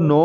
9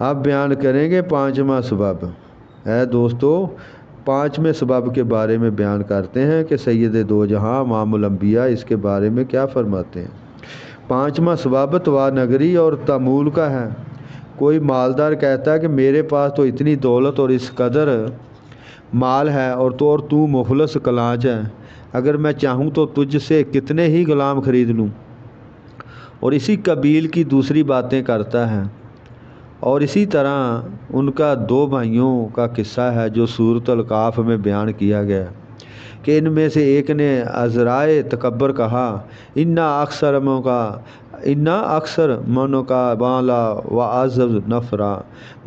اب بیان کریں گے پانچواں سبب۔ اے دوستو، پانچویں سبب کے بارے میں بیان کرتے ہیں کہ سید دو جہاں امام الانبیاء اس کے بارے میں کیا فرماتے ہیں۔ پانچواں سبب توا نگری اور تمول کا ہے۔ کوئی مالدار کہتا ہے کہ میرے پاس تو اتنی دولت اور اس قدر مال ہے اور تو مفلس کلانچ ہے، اگر میں چاہوں تو تجھ سے کتنے ہی غلام خرید لوں، اور اسی قبیل کی دوسری باتیں کرتا ہے۔ اور اسی طرح ان کا دو بھائیوں کا قصہ ہے جو سورۃ الکاف میں بیان کیا گیا کہ ان میں سے ایک نے عذرائے تکبر کہا، انا اکثر منو کا بالا و اعزز نفرا،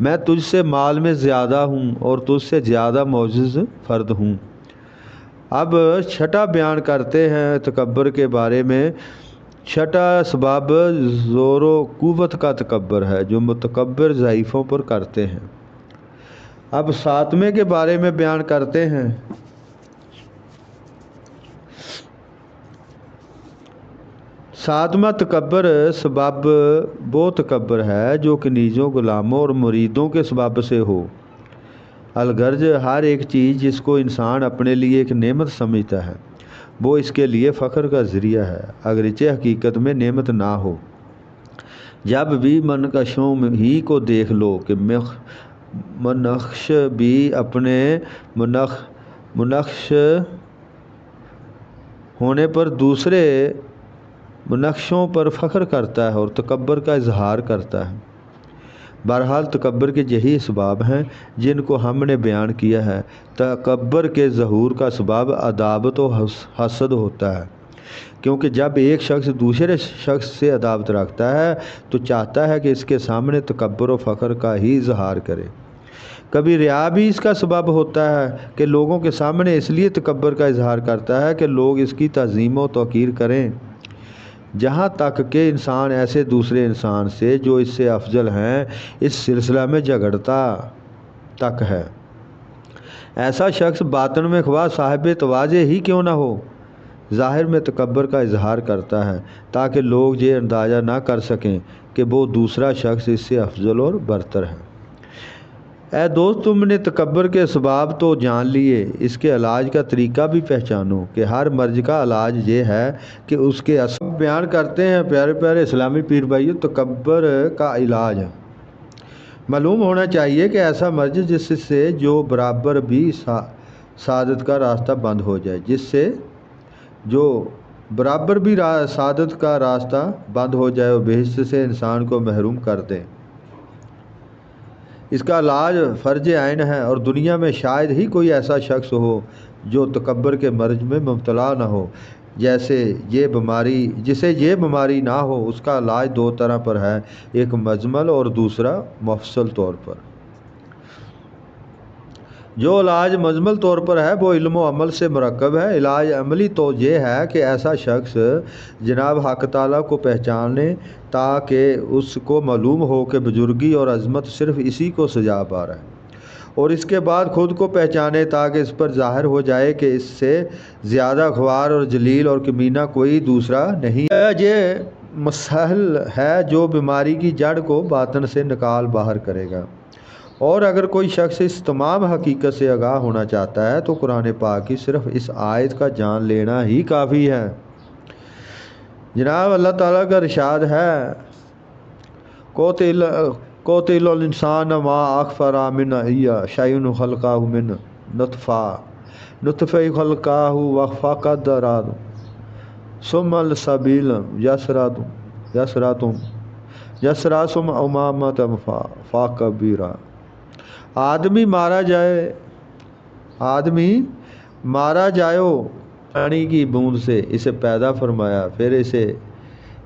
میں تجھ سے مال میں زیادہ ہوں اور تجھ سے زیادہ معزز فرد ہوں۔ اب چھٹا بیان کرتے ہیں تکبر کے بارے میں۔ چھٹا سبب زور و قوت کا تکبر ہے جو متکبر ضعیفوں پر کرتے ہیں۔ اب ساتویں کے بارے میں بیان کرتے ہیں۔ ساتواں تکبر سبب وہ تکبر ہے جو کنیزوں، غلاموں اور مریدوں کے سبب سے ہو۔ الغرض ہر ایک چیز جس کو انسان اپنے لیے ایک نعمت سمجھتا ہے وہ اس کے لیے فخر کا ذریعہ ہے، اگرچہ حقیقت میں نعمت نہ ہو۔ جب بھی منقشوں ہی کو دیکھ لو کہ منقش بھی اپنے منقش ہونے پر دوسرے منقشوں پر فخر کرتا ہے اور تکبر کا اظہار کرتا ہے۔ بہرحال تکبر کے یہی اسباب ہیں جن کو ہم نے بیان کیا ہے۔ تکبر کے ظہور کا سبب عداوت و حسد ہوتا ہے، کیونکہ جب ایک شخص دوسرے شخص سے عداوت رکھتا ہے تو چاہتا ہے کہ اس کے سامنے تکبر و فخر کا ہی اظہار کرے۔ کبھی ریا بھی اس کا سبب ہوتا ہے کہ لوگوں کے سامنے اس لیے تکبر کا اظہار کرتا ہے کہ لوگ اس کی تعظیم و توقیر کریں، جہاں تک کہ انسان ایسے دوسرے انسان سے جو اس سے افضل ہیں اس سلسلہ میں جھگڑتا تک ہے۔ ایسا شخص باطن میں خواہ صاحب تواضع ہی کیوں نہ ہو، ظاہر میں تکبر کا اظہار کرتا ہے تاکہ لوگ یہ اندازہ نہ کر سکیں کہ وہ دوسرا شخص اس سے افضل اور برتر ہے۔ اے دوست، تم نے تکبر کے اسباب تو جان لیے، اس کے علاج کا طریقہ بھی پہچانو کہ ہر مرض کا علاج یہ ہے کہ اس کے اسباب بیان کرتے ہیں۔ پیارے پیارے اسلامی پیر بھائیو، تکبر کا علاج معلوم ہونا چاہیے کہ ایسا مرض جس سے جو برابر بھی سعادت کا راستہ بند ہو جائے، جس سے جو برابر بھی سعادت کا راستہ بند ہو جائے اور بہشت سے انسان کو محروم کر دے، اس کا علاج فرض عین ہے، اور دنیا میں شاید ہی کوئی ایسا شخص ہو جو تکبر کے مرض میں مبتلا نہ ہو۔ جسے یہ بیماری نہ ہو، اس کا علاج دو طرح پر ہے، ایک مجمل اور دوسرا مفصل طور پر۔ جو علاج مجمل طور پر ہے وہ علم و عمل سے مرکب ہے۔ علاج عملی تو یہ ہے کہ ایسا شخص جناب حق تعالیٰ کو پہچانے تاکہ اس کو معلوم ہو کہ بزرگی اور عظمت صرف اسی کو سجا پا رہا ہے، اور اس کے بعد خود کو پہچانے تاکہ اس پر ظاہر ہو جائے کہ اس سے زیادہ خوار اور جلیل اور کمینہ کوئی دوسرا نہیں ہے۔ یہ مسئلہ ہے جو بیماری کی جڑ کو باطن سے نکال باہر کرے گا، اور اگر کوئی شخص اس تمام حقیقت سے آگاہ ہونا چاہتا ہے تو قرآن پاک کی صرف اس آیت کا جان لینا ہی کافی ہے۔ جناب اللہ تعالیٰ کا ارشاد ہے، قتل الانسان ما اکفر من ای شیء خلقہ من نطفہ خلقہ فقدرہ ثم السبیل یسرا ثم امامۃ فکبرہ۔ آدمی مارا جائے پانی کی بوند سے اسے پیدا فرمایا، پھر اسے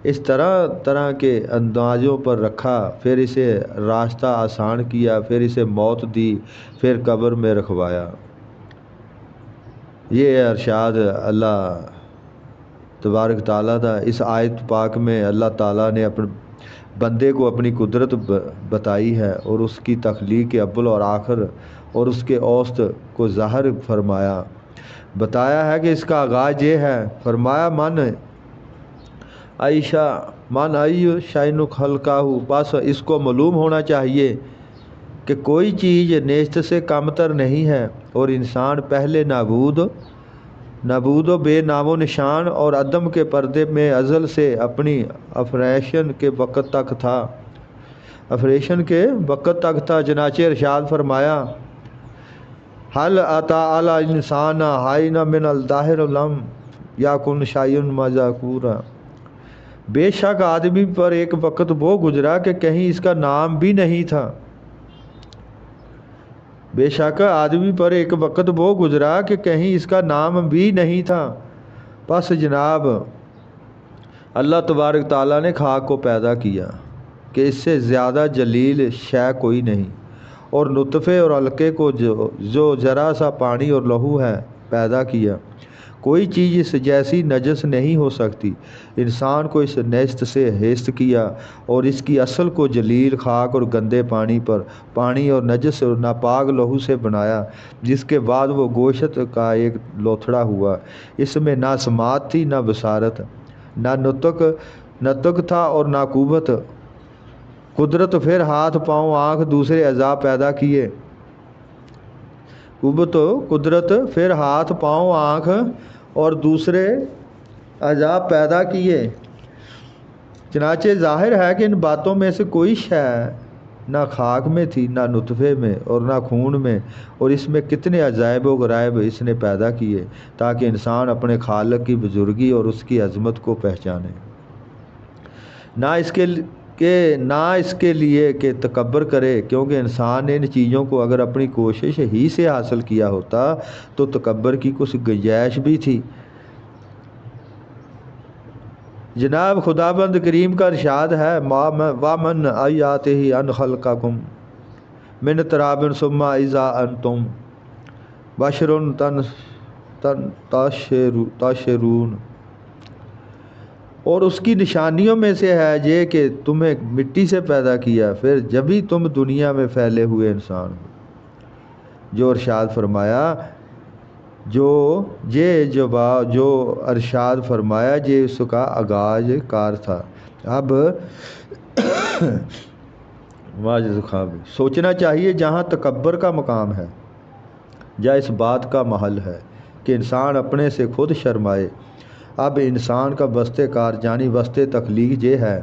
اس طرح طرح کے اندازوں پر رکھا، پھر اسے راستہ آسان کیا، پھر اسے موت دی، پھر قبر میں رکھوایا۔ یہ ارشاد اللہ تبارک تعالیٰ تھا۔ اس آیت پاک میں اللہ تعالیٰ نے اپنے بندے کو اپنی قدرت بتائی ہے اور اس کی تخلیق کے اول اور آخر اور اس کے اوسط کو ظاہر فرمایا، بتایا ہے کہ اس کا آغاز یہ ہے۔ فرمایا من ای شیء خلقہ، پس اس کو معلوم ہونا چاہیے کہ کوئی چیز نیست سے کم تر نہیں ہے، اور انسان پہلے نابود و بے نام و نشان اور عدم کے پردے میں ازل سے اپنی افریشن کے وقت تک تھا۔ چنانچہ ارشاد فرمایا، حل اتی علی الانسان حین من الدہر لم یکن شیئا مذکورا، بے شک آدمی پر ایک وقت وہ گزرا کہ کہیں اس کا نام بھی نہیں تھا۔ بے شک آدمی پر ایک وقت وہ گزرا کہ کہیں اس کا نام بھی نہیں تھا۔ پس جناب اللہ تبارک تعالیٰ نے خاک کو پیدا کیا کہ اس سے زیادہ جلیل شے کوئی نہیں، اور نطفے اور علقے کو جو ذرا سا پانی اور لہو ہے پیدا کیا۔ کوئی چیز اس جیسی نجس نہیں ہو سکتی۔ انسان کو اس نیست سے ہست کیا اور اس کی اصل کو جلیل خاک اور گندے پانی اور نجس اور ناپاک لہو سے بنایا، جس کے بعد وہ گوشت کا ایک لوتھڑا ہوا۔ اس میں نہ سماعت تھی، نہ بصارت، نہ نطق تھا اور نہ قوت۔ قدرت پھر ہاتھ پاؤں آنکھ دوسرے اعضاء پیدا کیے۔ قدرت پھر ہاتھ پاؤں آنکھ اور دوسرے اعضاء پیدا کیے۔ چنانچہ ظاہر ہے کہ ان باتوں میں سے کوئی شے نہ خاک میں تھی، نہ نطفے میں اور نہ خون میں، اور اس میں کتنے عجائب و غرائب اس نے پیدا کیے تاکہ انسان اپنے خالق کی بزرگی اور اس کی عظمت کو پہچانے، نہ اس کے لیے کہ تکبر کرے، کیونکہ انسان نے ان چیزوں کو اگر اپنی کوشش ہی سے حاصل کیا ہوتا تو تکبر کی کچھ گنجائش بھی تھی۔ جناب خداوند کریم کا ارشاد ہے، وَمِنْ آیَاتِهِ أَنْ خَلَقَكُم مِّن تُرَابٍ ثُمَّ إِذَا أَنْتُمْ بَشَرٌ تَنتَشِرُونَ، اور اس کی نشانیوں میں سے ہے یہ کہ تمہیں مٹی سے پیدا کیا، پھر جبھی تم دنیا میں پھیلے ہوئے انسان ہو۔ جو ارشاد فرمایا یہ اس کا آغاز کار تھا۔ اب سوچنا چاہیے جہاں تکبر کا مقام ہے، جہاں اس بات کا محل ہے کہ انسان اپنے سے خود شرمائے۔ اب انسان کا وسط کار یعنی وسط تخلیق یہ ہے۔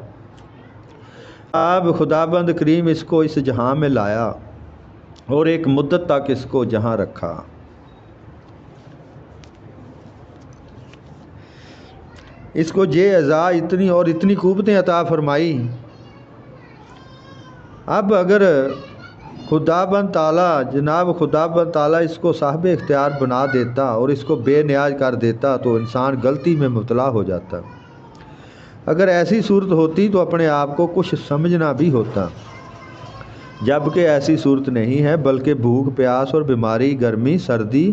اب خداوند کریم اس کو اس جہاں میں لایا اور ایک مدت تک اس کو جہاں رکھا۔ اس کو یہ اعضاء اتنی قوتیں عطا فرمائی۔ اب اگر خداوند تعالیٰ اس کو صاحب اختیار بنا دیتا اور اس کو بے نیاز کر دیتا تو انسان غلطی میں مبتلا ہو جاتا۔ اگر ایسی صورت ہوتی تو اپنے آپ کو کچھ سمجھنا بھی ہوتا، جبکہ ایسی صورت نہیں ہے، بلکہ بھوک پیاس اور بیماری، گرمی سردی،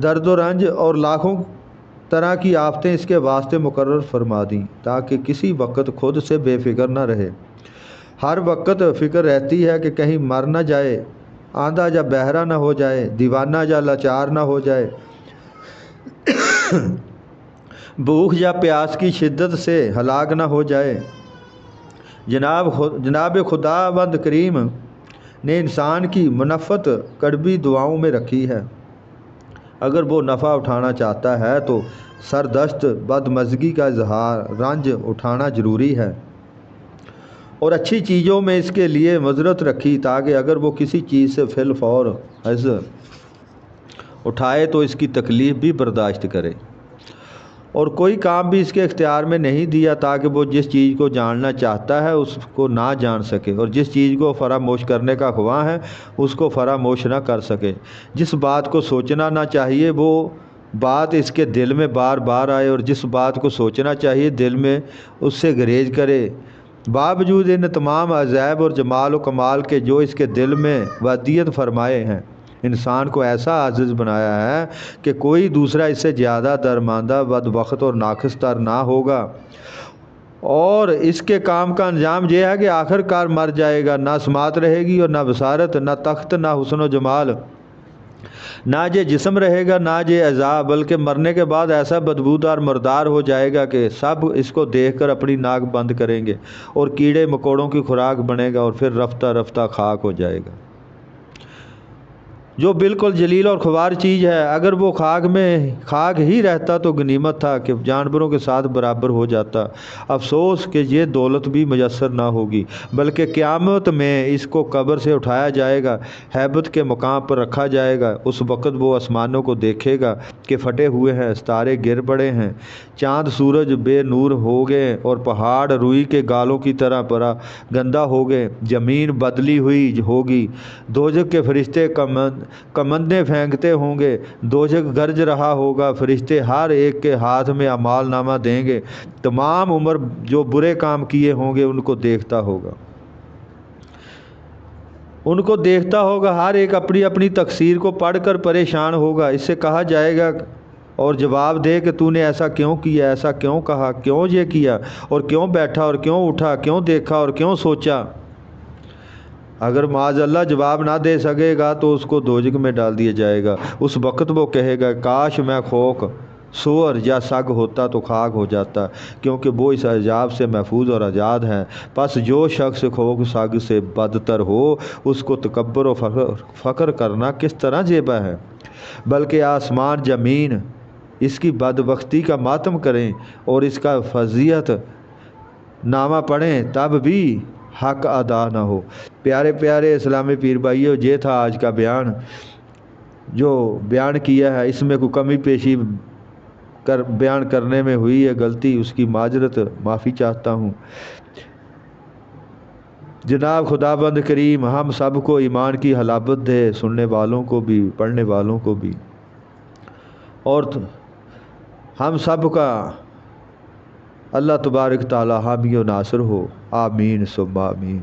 درد و رنج اور لاکھوں طرح کی آفتیں اس کے واسطے مقرر فرما دیں تاکہ کسی وقت خود سے بے فکر نہ رہے۔ ہر وقت فکر رہتی ہے کہ کہیں مر نہ جائے، آندھا یا بہرا نہ ہو جائے، دیوانہ یا لاچار نہ ہو جائے، بھوک یا پیاس کی شدت سے ہلاک نہ ہو جائے۔ جناب خداوند کریم نے انسان کی منفعت کڑوی دعاؤں میں رکھی ہے۔ اگر وہ نفع اٹھانا چاہتا ہے تو سردشت بدمزگی کا اظہار رنج اٹھانا ضروری ہے، اور اچھی چیزوں میں اس کے لیے معذرت رکھی تاکہ اگر وہ کسی چیز سے فی الفور حظ اٹھائے تو اس کی تکلیف بھی برداشت کرے، اور کوئی کام بھی اس کے اختیار میں نہیں دیا تاکہ وہ جس چیز کو جاننا چاہتا ہے اس کو نہ جان سکے، اور جس چیز کو فراموش کرنے کا خواہاں ہے اس کو فراموش نہ کر سکے۔ جس بات کو سوچنا نہ چاہیے وہ بات اس کے دل میں بار بار آئے، اور جس بات کو سوچنا چاہیے دل میں اس سے گریز کرے۔ باوجود ان تمام عجائب اور جمال و کمال کے جو اس کے دل میں ودیعت فرمائے ہیں، انسان کو ایسا عاجز بنایا ہے کہ کوئی دوسرا اس سے زیادہ درماندہ، بدبخت اور ناقص تر نہ ہوگا، اور اس کے کام کا انجام یہ ہے کہ آخر کار مر جائے گا۔ نہ سماعت رہے گی اور نہ بصارت، نہ تخت، نہ حسن و جمال، نہ یہ جسم رہے گا، نہ یہ اعضاء، بلکہ مرنے کے بعد ایسا بدبودار مردار ہو جائے گا کہ سب اس کو دیکھ کر اپنی ناک بند کریں گے، اور کیڑے مکوڑوں کی خوراک بنے گا، اور پھر رفتہ رفتہ خاک ہو جائے گا۔ جو بالکل جلیل اور خوار چیز ہے، اگر وہ خاک ہی رہتا تو غنیمت تھا کہ جانوروں کے ساتھ برابر ہو جاتا۔ افسوس کہ یہ دولت بھی میسر نہ ہوگی، بلکہ قیامت میں اس کو قبر سے اٹھایا جائے گا، ہیبت کے مقام پر رکھا جائے گا۔ اس وقت وہ آسمانوں کو دیکھے گا کہ پھٹے ہوئے ہیں، ستارے گر پڑے ہیں، چاند سورج بے نور ہو گئے اور پہاڑ روئی کے گالوں کی طرح گندا ہو گئے، زمین بدلی ہوئی ہوگی، دوزخ کے فرشتے کمندیں پھینکتے ہوں گے، دوزخ گرج رہا ہوگا، فرشتے ہر ایک کے ہاتھ میں اعمال نامہ دیں گے، تمام عمر جو برے کام کیے ہوں گے ان کو دیکھتا ہوگا، ہر ایک اپنی اپنی تقصیر کو پڑھ کر پریشان ہوگا۔ اس سے کہا جائے گا اور جواب دے کہ تو نے ایسا کیوں کیا، ایسا کیوں کہا، کیوں یہ کیا، اور کیوں بیٹھا اور کیوں اٹھا، کیوں دیکھا اور کیوں سوچا۔ اگر معاذ اللہ جواب نہ دے سکے گا تو اس کو دوزخ میں ڈال دیا جائے گا۔ اس وقت وہ کہے گا کاش میں خوک، سور یا سگ ہوتا تو خاک ہو جاتا، کیونکہ وہ اس عذاب سے محفوظ اور آزاد ہے۔ پس جو شخص خوک سگ سے بدتر ہو، اس کو تکبر و فخر کرنا کس طرح زیبا ہے، بلکہ آسمان زمین اس کی بدبختی کا ماتم کریں اور اس کا فضیحت نامہ پڑھیں، تب بھی حق ادا نہ ہو۔ پیارے پیارے اسلامی پیر بھائیو، یہ تھا آج کا بیان جو بیان کیا ہے۔ اس میں کوئی کمی پیشی بیان کرنے میں ہوئی ہے غلطی، اس کی معذرت معافی چاہتا ہوں۔ جناب خداوند کریم ہم سب کو ایمان کی حلاوت دے، سننے والوں کو بھی، پڑھنے والوں کو بھی، اور ہم سب کا اللہ تبارک تعالی حامی و ناصر ہو، آمین ثم آمین۔